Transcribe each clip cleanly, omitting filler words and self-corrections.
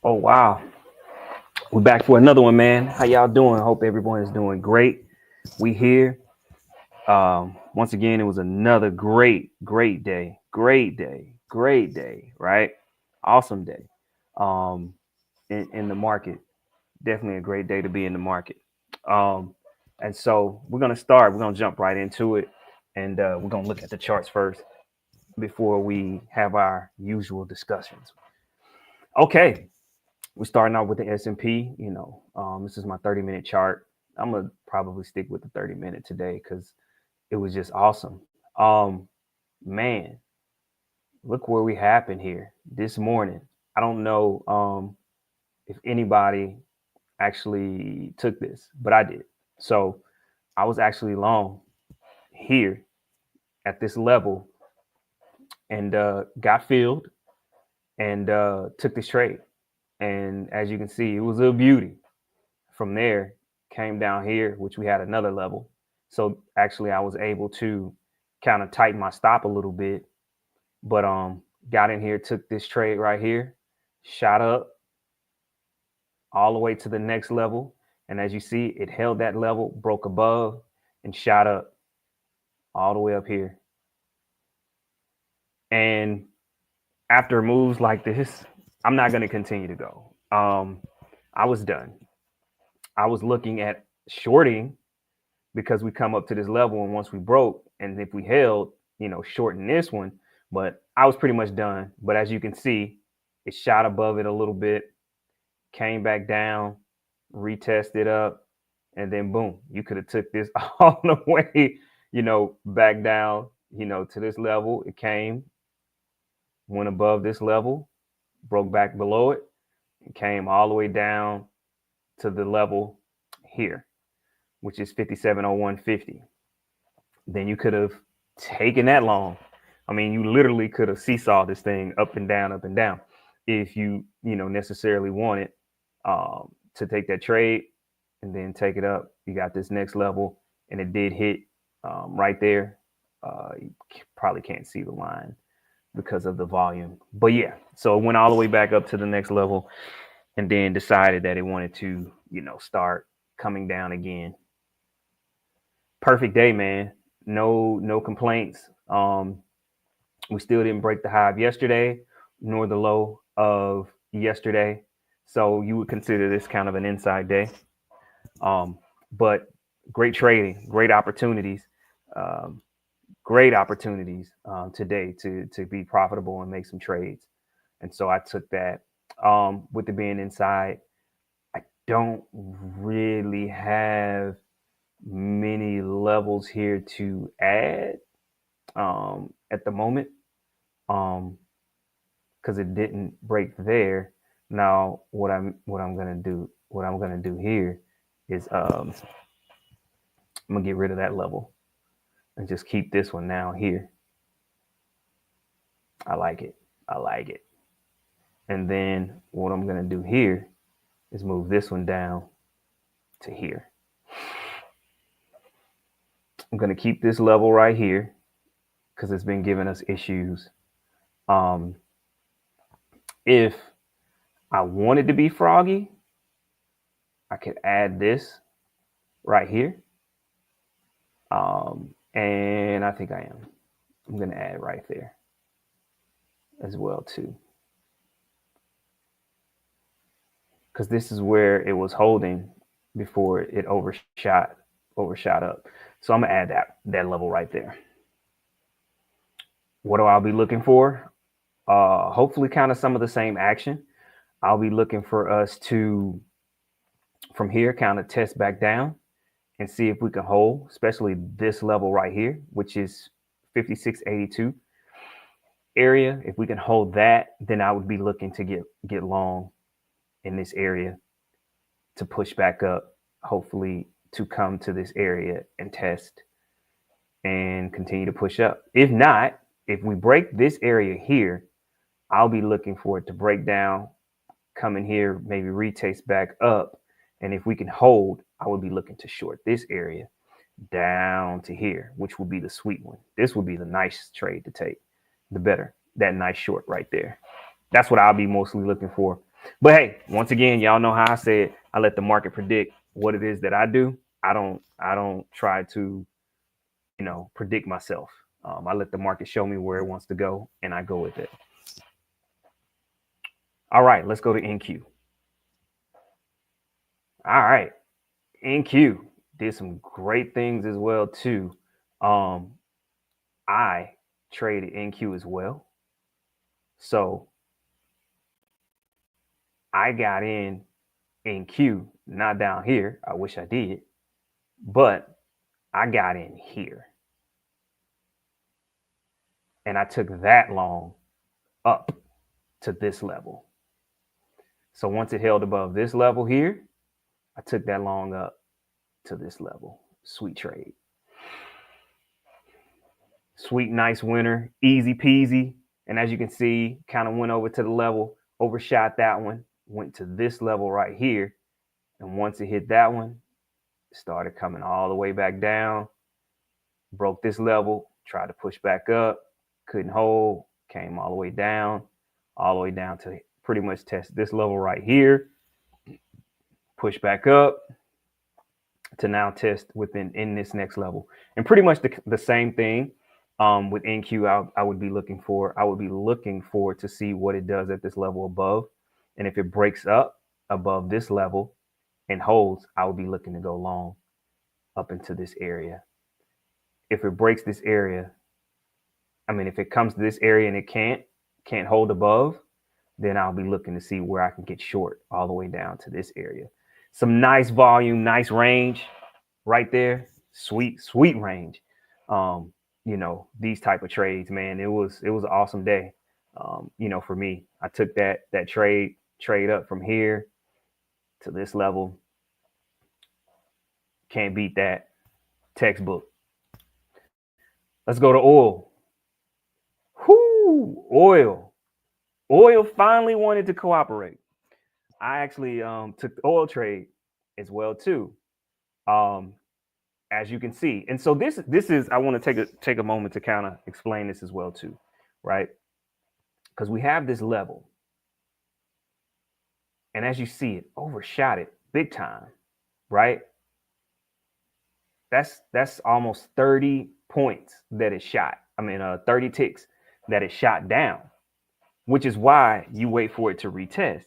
Oh wow, we're back for another one, man. How y'all doing? Hope everyone is doing great. We here. Once again, it was another great day. Great day, right? Awesome day. Um, in the market. Definitely a great day to be in the market. Um, and so we're gonna start. We're gonna jump right into it, and we're gonna look at the charts first before we have our usual discussions. Okay, we're starting out with the S&P. This is my 30-minute chart. I'm gonna probably stick with the 30-minute today because it was just awesome. Man, look where we happened here this morning. I don't know if anybody actually took this, but I did. So I was actually long here at this level and got filled and took this trade. And as you can see, it was a beauty. From there, came down here, which we had another level. So actually, I was able to kind of tighten my stop a little bit, but got in here, took this trade right here, shot up all the way to the next level, and as you see, it held that level, broke above, and shot up all the way up here. And after moves like this, I'm not going to continue to go. I was done. I was looking at shorting because we come up to this level, and once we broke, and if we held, shorten this one, but I was pretty much done. But as you can see, it shot above it a little bit, came back down, retested up, and then boom, you could have took this all the way, back down, to this level. It came, went above this level, broke back below it, and came all the way down to the level here, which is 5701.50. Then you could have taken that long. I mean, you literally could have seesawed this thing up and down, if you necessarily wanted to take that trade and then take it up. You got this next level, and it did hit right there. You probably can't see the line because of the volume, but yeah. So it went all the way back up to the next level, and then decided that it wanted to, start coming down again. Perfect day, man. No complaints. We still didn't break the high of yesterday, nor the low of yesterday. So you would consider this kind of an inside day. But great trading, um, great opportunities today to be profitable and make some trades. And so I took that. With it being inside, I don't really have many levels here to add at the moment, because it didn't break there. Now what I'm gonna do here is I'm gonna get rid of that level and just keep this one now here. I like it. I like it. And then what I'm gonna do here is move this one down to here. I'm gonna keep this level right here because it's been giving us issues. Um, if I wanted to be froggy, I could add this right here. And I think I am. I'm going to add right there as well too, because this is where it was holding before it overshot up. So I'm gonna add that level right there. What do I be looking for? Hopefully, kind of some of the same action. I'll be looking for us to, from here, kind of test back down and see if we can hold, especially this level right here, which is 5682 area. If we can hold that, then I would be looking to get long in this area to push back up, hopefully to come to this area and test and continue to push up. If not, if we break this area here, I'll be looking for it to break down, come in here, maybe retest back up. And if we can hold, I would be looking to short this area down to here, which will be the sweet one. This would be the nice trade to take, the better, that nice short right there. That's what I'll be mostly looking for. But hey, once again, y'all know how I said I let the market predict what it is that I do. I don't try to, predict myself. I let the market show me where it wants to go, and I go with it. All right, let's go to NQ. All right, NQ did some great things as well too. Um, I traded NQ as well, so I got in Q, not down here. I wish I did, but I got in here, and I took that long up to this level. So once it held above this level here, I took that long up to this level. Sweet trade. Sweet, nice winner, easy peasy. And as you can see, kind of went over to the level, overshot that one, went to this level right here. And once it hit that one, it started coming all the way back down, broke this level, tried to push back up, couldn't hold, came all the way down to pretty much test this level right here, push back up to now test within in this next level. And pretty much the same thing with NQ. I would be looking for. I would be looking for to see what it does at this level above, and if it breaks up above this level and holds, I would be looking to go long up into this area. If it breaks this area, I mean, if it comes to this area and it can't hold above, then I'll be looking to see where I can get short all the way down to this area. Some nice volume, nice range right there. Sweet, sweet range. These type of trades, man, it was an awesome day. For me, I took that trade up from here to this level. Can't beat that. Textbook. Let's go to oil. Whoo, oil. Oil finally wanted to cooperate. I actually took the oil trade as well too, um, as you can see. And so this is I want to take a moment to kind of explain this as well too, right? Because we have this level, and as you see it, overshot it big time, right? That's almost 30 points that it shot. I mean, 30 ticks that it shot down, which is why you wait for it to retest.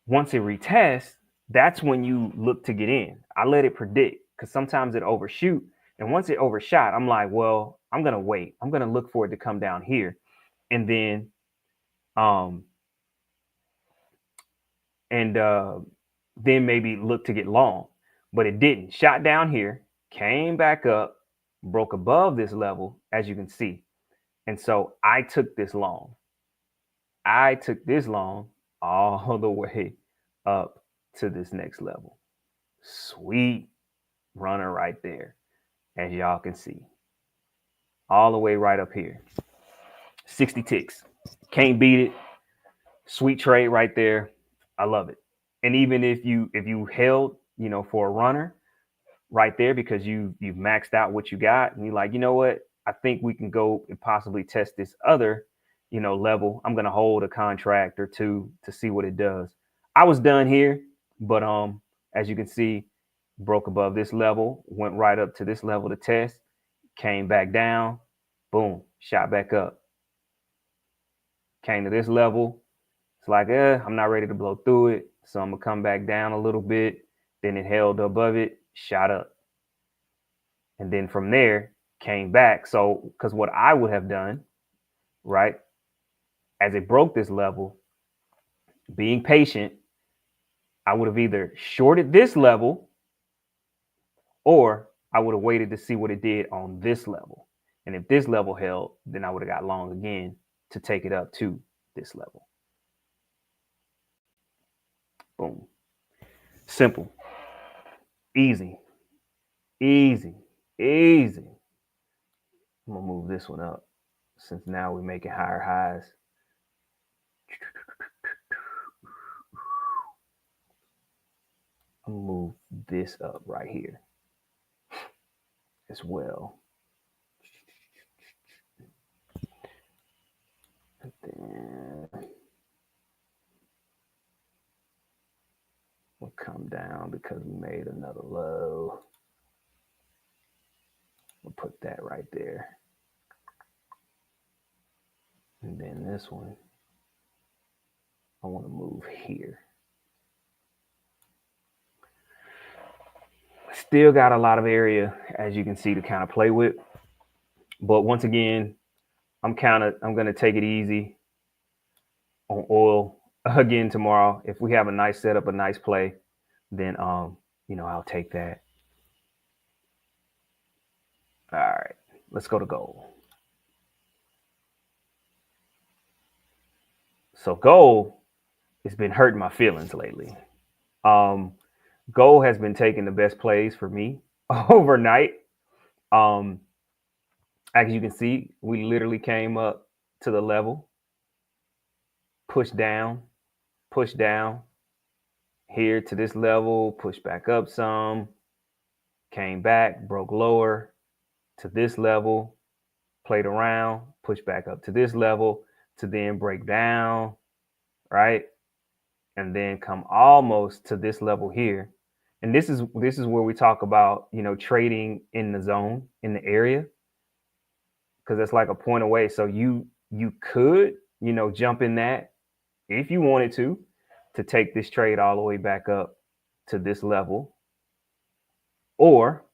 Once it retests, that's when you look to get in. I let it predict because sometimes it overshoot. And once it overshot, I'm like, well, I'm gonna wait. I'm gonna look for it to come down here, and then, um, and then maybe look to get long. But it didn't. Shot down here, came back up, broke above this level, as you can see. And so I took this long. I took this long all the way up to this next level. Sweet runner right there, as y'all can see. All the way right up here. 60 ticks. Can't beat it. Sweet trade right there. I love it. And even if you held, for a runner right there because you've maxed out what you got and you're like, you know what? I think we can go and possibly test this other, level. I'm gonna hold a contract or two to see what it does. I was done here, but as you can see, broke above this level, went right up to this level to test, came back down, boom, shot back up. Came to this level. It's like, I'm not ready to blow through it. So I'm gonna come back down a little bit. Then it held above it, shot up. And then from there, came back. So, because what I would have done, right, as it broke this level, being patient, I would have either shorted this level or I would have waited to see what it did on this level. And if this level held, then I would have got long again to take it up to this level. Boom. Simple. Easy. Easy. Easy. I'm going to move this one up since now we're making higher highs. I'm going to move this up right here as well. And then come down because we made another low. We'll put that right there. And then this one, I want to move here. Still got a lot of area, as you can see, to kind of play with. But once again, I'm going to take it easy on oil again tomorrow. If we have a nice setup, a nice play, then I'll take that. All right, let's go to gold. So gold has been hurting my feelings lately. Gold has been taking the best plays for me overnight. As you can see, we literally came up to the level, pushed down here to this level, pushed back up some, came back, broke lower to this level, played around, pushed back up to this level to then break down, right? And then come almost to this level here. And this is where we talk about, trading in the zone, in the area, because it's like a point away. So you could, jump in that if you wanted to take this trade all the way back up to this level. Or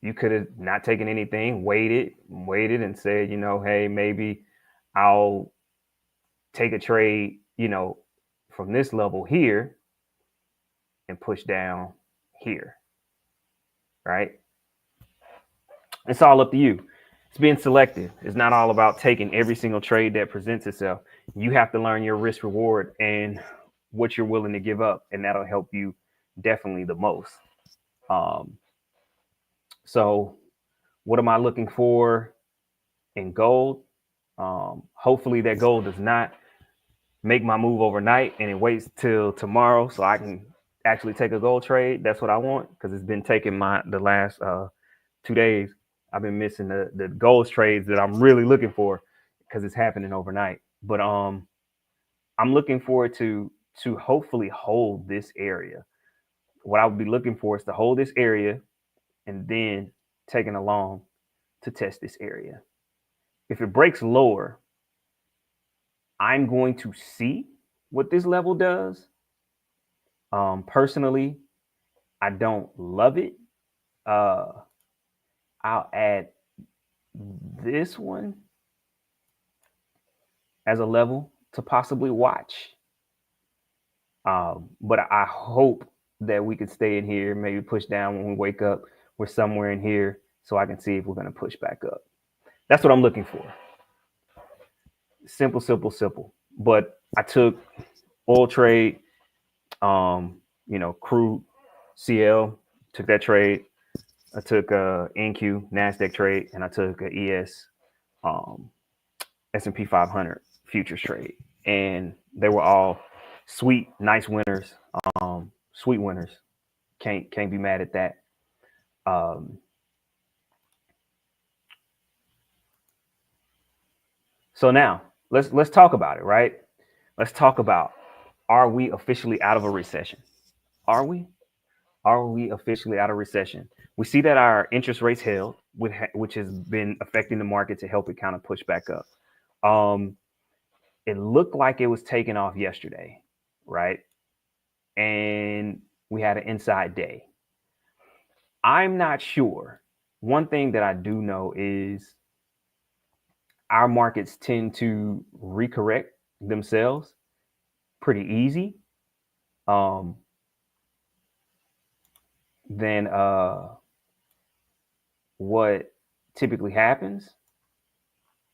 you could have not taken anything, waited and said, hey, maybe I'll take a trade, from this level here and push down here, right? It's all up to you. It's being selective. It's not all about taking every single trade that presents itself. You have to learn your risk reward and what you're willing to give up, and that'll help you definitely the most. So what am I looking for in gold? Hopefully that gold does not make my move overnight and it waits till tomorrow so I can actually take a gold trade. That's what I want, because it's been taking the last 2 days. I've been missing the gold trades that I'm really looking for because it's happening overnight. But I'm looking forward to hopefully hold this area. What I would be looking for is to hold this area and then taking along to test this area. If it breaks lower, I'm going to see what this level does. Personally, I don't love it. I'll add this one as a level to possibly watch. But I hope that we could stay in here, maybe push down when we wake up. We're somewhere in here so I can see if we're going to push back up. That's what I'm looking for. Simple. But I took oil trade, crude CL, took that trade. I took a NQ NASDAQ trade, and I took a ES S&P 500 futures trade. And they were all sweet, nice winners, sweet winners. Can't be mad at that. So now let's talk about it, right? Let's talk about, are we officially out of a recession? Are we? Are we officially out of recession? We see that our interest rates held, which has been affecting the market to help it kind of push back up. It looked like it was taking off yesterday, right? And we had an inside day. I'm not sure. One thing that I do know is our markets tend to recorrect themselves pretty easy. Than what typically happens.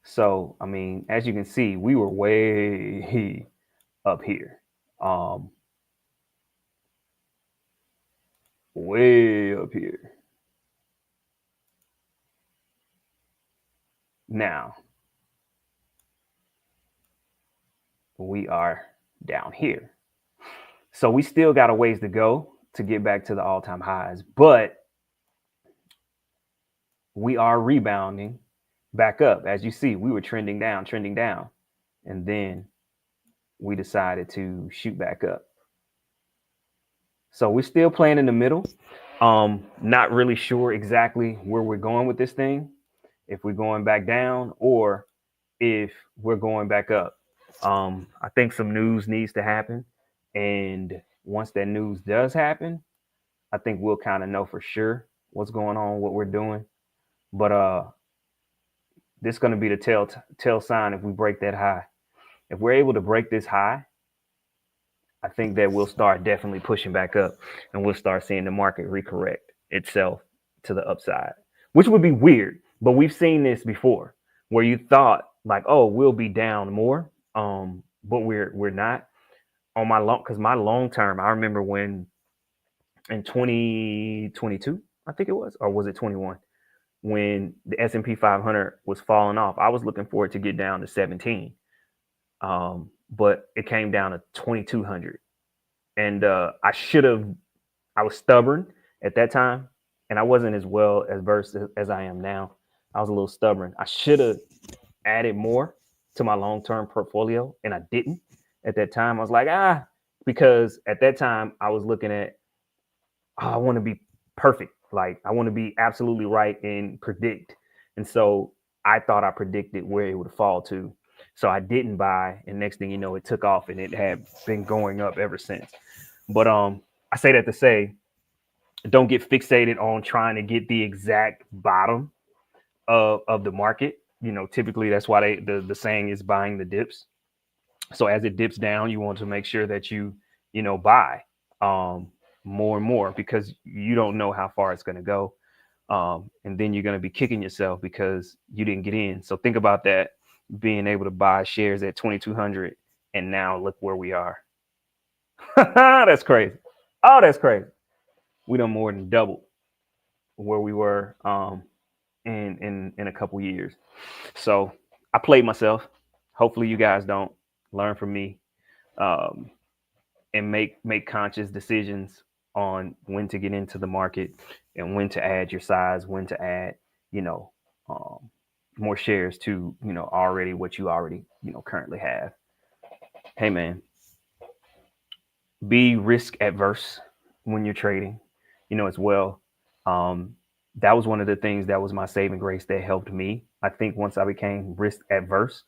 So, I mean, as you can see, we were way up here. Way up here. Now, we are down here. So we still got a ways to go to get back to the all-time highs, but we are rebounding back up. As you see, we were trending down, and then we decided to shoot back up. So we're still playing in the middle. Not really sure exactly where we're going with this thing. If we're going back down or if we're going back up. I think some news needs to happen. And once that news does happen, I think we'll kind of know for sure what's going on, what we're doing. But this is going to be the tell sign if we break that high. If we're able to break this high, I think that we'll start definitely pushing back up and we'll start seeing the market recorrect itself to the upside, which would be weird. But we've seen this before where you thought like, oh, we'll be down more. But we're not on my long because my long term, I remember when in 2022, I think it was, or was it 21, when the S&P 500 was falling off. I was looking for it to get down to 17, but it came down to 2200, and I was stubborn at that time, and I wasn't as well as versed as I am now. I was a little stubborn. I should have added more to my long term portfolio, and I didn't at that time. I was like, because at that time I was looking at, oh, I want to be perfect. Like I want to be absolutely right and predict. And so I thought I predicted where it would fall to. So I didn't buy, and next thing you know, it took off, and it had been going up ever since. But I say that to say, don't get fixated on trying to get the exact bottom of the market. You know, typically that's why the saying is buying the dips. So as it dips down, you want to make sure that you buy more and more because you don't know how far it's going to go. And then you're going to be kicking yourself because you didn't get in. So think about that, being able to buy shares at 2200, and now look where we are. That's crazy. Oh, that's crazy. We done more than doubled where we were in a couple years. So I played myself. Hopefully you guys don't learn from me, um, and make conscious decisions on when to get into the market and when to add your size, when to add, you know, um, more shares to, already what you already, currently have. Hey man, be risk adverse when you're trading, as well. Um, that was one of the things that was my saving grace that helped me. I think once I became risk adverse,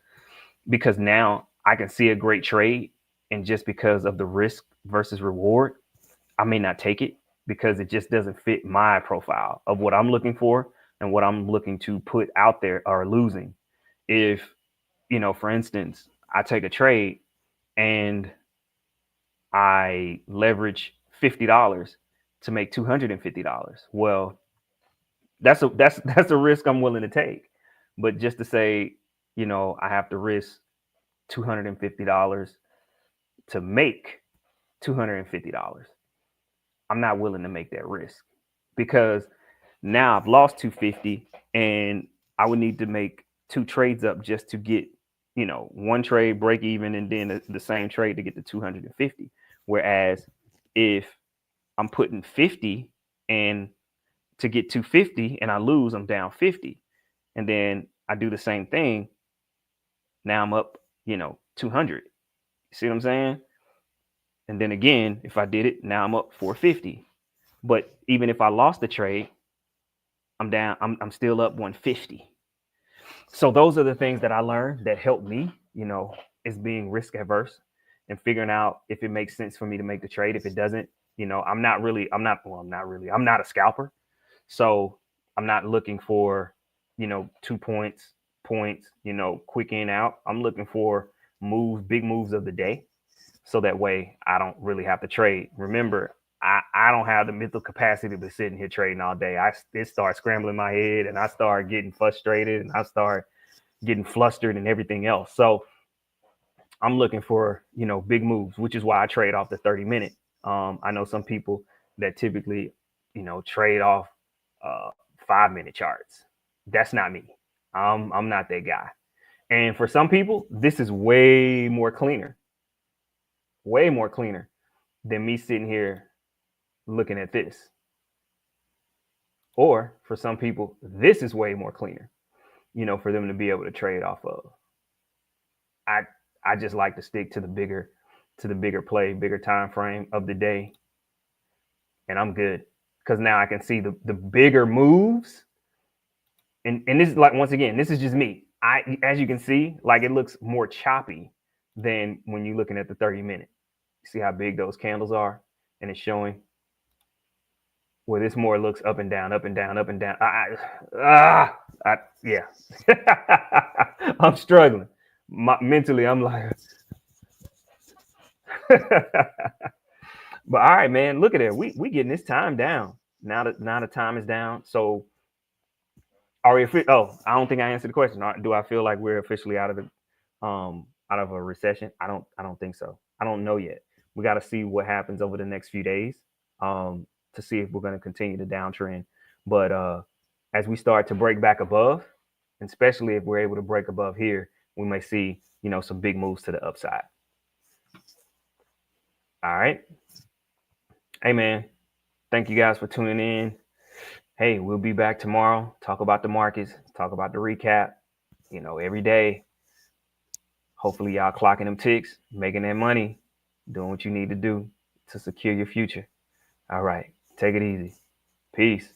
because now I can see a great trade, and just because of the risk versus reward, I may not take it because it just doesn't fit my profile of what I'm looking for and what I'm looking to put out there or losing. If, for instance, I take a trade and I leverage $50 to make $250. Well, that's a risk I'm willing to take. But just to say, I have to risk $250 to make $250. I'm not willing to make that risk because now I've lost 250 and I would need to make two trades up just to get, one trade break even and then the same trade to get to 250. Whereas if I'm putting 50 and to get 250 and I lose, I'm down 50. And then I do the same thing. Now I'm up, 200. See what I'm saying? And then again, if I did it, now I'm up 450. But even if I lost the trade, I'm down, I'm still up 150. So those are the things that I learned that helped me, is being risk averse and figuring out if it makes sense for me to make the trade. If it doesn't, I'm not a scalper. So I'm not looking for, 2 points, quick in out. I'm looking for big moves of the day. So that way I don't really have to trade. Remember, I don't have the mental capacity to be sitting here trading all day. It starts scrambling my head and I start getting frustrated and I start getting flustered and everything else. So I'm looking for, big moves, which is why I trade off the 30-minute. I know some people that typically, trade off 5-minute charts. That's not me. I'm not that guy. And for some people, this is way more cleaner than me sitting here looking at this. Or for some people, this is way more cleaner, for them to be able to trade off of. I I just like to stick to the bigger play, bigger time frame of the day. and I'm good because now I can see the bigger moves. And this is like, once again, this is just me. As you can see, like, it looks more choppy than when you're looking at the 30-minute. See how big those candles are, and it's showing where this more looks up and down, up and down, up and down. Yeah. I'm struggling. Mentally, I'm like, but all right, man. Look at it. We getting this time down. Now the time is down. So are we? Oh, I don't think I answered the question. Do I feel like we're officially out of the out of a recession? I don't think so. I don't know yet. We got to see what happens over the next few days to see if we're going to continue the downtrend. But as we start to break back above, especially if we're able to break above here, we may see, some big moves to the upside. All right. Hey, man. Thank you guys for tuning in. Hey, we'll be back tomorrow. Talk about the markets. Talk about the recap. Every day. Hopefully, y'all clocking them ticks, making that money, doing what you need to do to secure your future. All right. Take it easy. Peace.